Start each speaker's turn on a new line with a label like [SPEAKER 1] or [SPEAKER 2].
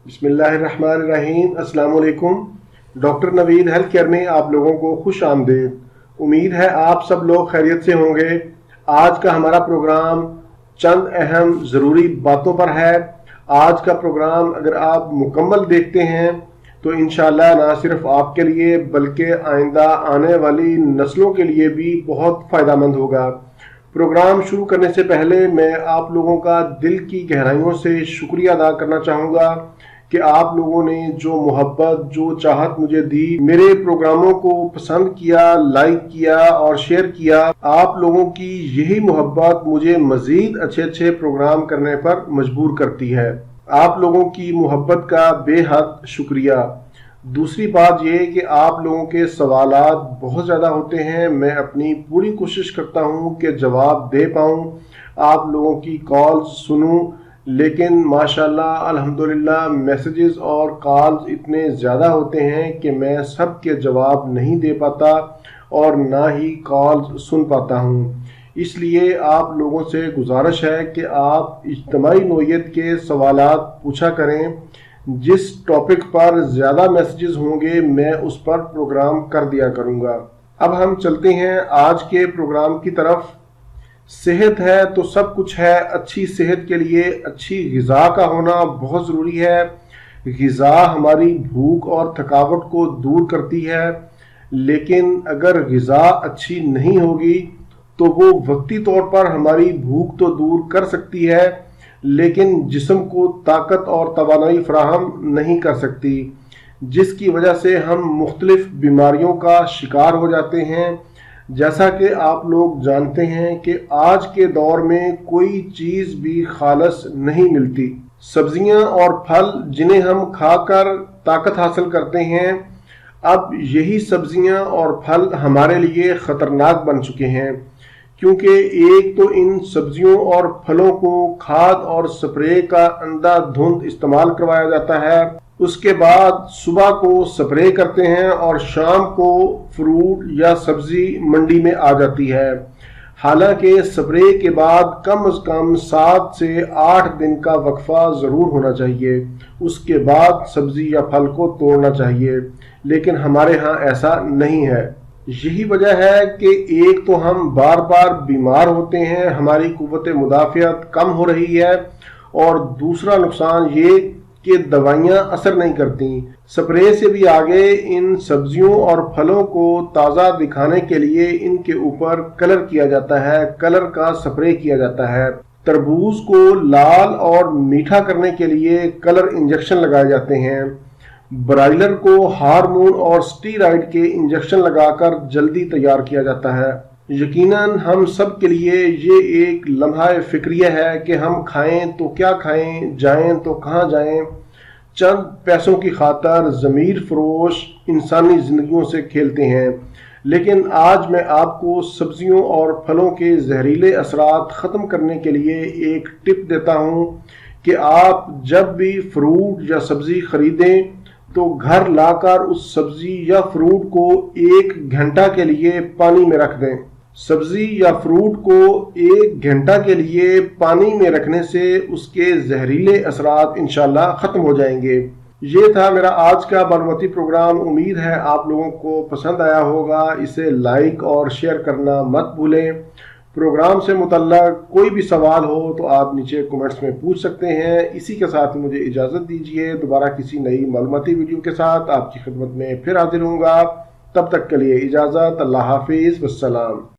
[SPEAKER 1] بسم اللہ الرحمن الرحیم۔ السلام علیکم۔ ڈاکٹر نوید ہیلتھ کیئر میں آپ لوگوں کو خوش آمدید۔ امید ہے آپ سب لوگ خیریت سے ہوں گے۔ آج کا ہمارا پروگرام چند اہم ضروری باتوں پر ہے۔ آج کا پروگرام اگر آپ مکمل دیکھتے ہیں تو انشاءاللہ نہ صرف آپ کے لیے بلکہ آئندہ آنے والی نسلوں کے لیے بھی بہت فائدہ مند ہوگا۔ پروگرام شروع کرنے سے پہلے میں آپ لوگوں کا دل کی گہرائیوں سے شکریہ ادا کرنا چاہوں گا کہ آپ لوگوں نے جو محبت، جو چاہت مجھے دی، میرے پروگراموں کو پسند کیا، لائک کیا اور شیئر کیا۔ آپ لوگوں کی یہی محبت مجھے مزید اچھے پروگرام کرنے پر مجبور کرتی ہے۔ آپ لوگوں کی محبت کا بے حد شکریہ۔ دوسری بات یہ کہ آپ لوگوں کے سوالات بہت زیادہ ہوتے ہیں۔ میں اپنی پوری کوشش کرتا ہوں کہ جواب دے پاؤں، آپ لوگوں کی کالز سنوں، لیکن ماشاءاللہ الحمدللہ میسیجز اور کالز اتنے زیادہ ہوتے ہیں کہ میں سب کے جواب نہیں دے پاتا اور نہ ہی کالز سن پاتا ہوں۔ اس لیے آپ لوگوں سے گزارش ہے کہ آپ اجتماعی نوعیت کے سوالات پوچھا کریں۔ جس ٹاپک پر زیادہ میسیجز ہوں گے میں اس پر پروگرام کر دیا کروں گا۔ اب ہم چلتے ہیں آج کے پروگرام کی طرف۔ صحت ہے تو سب کچھ ہے۔ اچھی صحت کے لیے اچھی غذا کا ہونا بہت ضروری ہے۔ غذا ہماری بھوک اور تھکاوٹ کو دور کرتی ہے، لیکن اگر غذا اچھی نہیں ہوگی تو وہ وقتی طور پر ہماری بھوک تو دور کر سکتی ہے لیکن جسم کو طاقت اور توانائی فراہم نہیں کر سکتی، جس کی وجہ سے ہم مختلف بیماریوں کا شکار ہو جاتے ہیں۔ جیسا کہ آپ لوگ جانتے ہیں کہ آج کے دور میں کوئی چیز بھی خالص نہیں ملتی۔ سبزیاں اور پھل جنہیں ہم کھا کر طاقت حاصل کرتے ہیں، اب یہی سبزیاں اور پھل ہمارے لیے خطرناک بن چکے ہیں، کیونکہ ایک تو ان سبزیوں اور پھلوں کو کھاد اور سپرے کا اندھا دھند استعمال کروایا جاتا ہے، اس کے بعد صبح کو سپرے کرتے ہیں اور شام کو فروٹ یا سبزی منڈی میں آ جاتی ہے، حالانکہ سپرے کے بعد کم از کم 7 سے 8 دن کا وقفہ ضرور ہونا چاہیے۔ اس کے بعد سبزی یا پھل کو توڑنا چاہیے، لیکن ہمارے ہاں ایسا نہیں ہے۔ یہی وجہ ہے کہ ایک تو ہم بار بار بیمار ہوتے ہیں، ہماری قوت مدافعت کم ہو رہی ہے، اور دوسرا نقصان یہ کہ دوائیاں اثر نہیں کرتی۔ سپرے سے بھی آگے ان سبزیوں اور پھلوں کو تازہ دکھانے کے لیے ان کے اوپر کلر کیا جاتا ہے، کلر کا سپرے کیا جاتا ہے۔ تربوز کو لال اور میٹھا کرنے کے لیے کلر انجیکشن لگائے جاتے ہیں۔ برائلر کو ہارمون اور سٹیرائڈ کے انجیکشن لگا کر جلدی تیار کیا جاتا ہے۔ یقیناً ہم سب کے لیے یہ ایک لمحہ فکریہ ہے کہ ہم کھائیں تو کیا کھائیں، جائیں تو کہاں جائیں۔ چند پیسوں کی خاطر ضمیر فروش انسانی زندگیوں سے کھیلتے ہیں، لیکن آج میں آپ کو سبزیوں اور پھلوں کے زہریلے اثرات ختم کرنے کے لیے ایک ٹپ دیتا ہوں کہ آپ جب بھی فروٹ یا سبزی خریدیں تو گھر لا کر اس سبزی یا فروٹ کو 1 گھنٹہ کے لیے پانی میں رکھ دیں۔ سبزی یا فروٹ کو 1 گھنٹہ کے لیے پانی میں رکھنے سے اس کے زہریلے اثرات انشاءاللہ ختم ہو جائیں گے۔ یہ تھا میرا آج کا معلوماتی پروگرام۔ امید ہے آپ لوگوں کو پسند آیا ہوگا۔ اسے لائک اور شیئر کرنا مت بھولیں۔ پروگرام سے متعلق کوئی بھی سوال ہو تو آپ نیچے کومنٹس میں پوچھ سکتے ہیں۔ اسی کے ساتھ مجھے اجازت دیجیے، دوبارہ کسی نئی معلوماتی ویڈیو کے ساتھ آپ کی خدمت میں پھر حاضر ہوں گا۔ تب تک کے لیے اجازت۔ اللہ حافظ، والسلام۔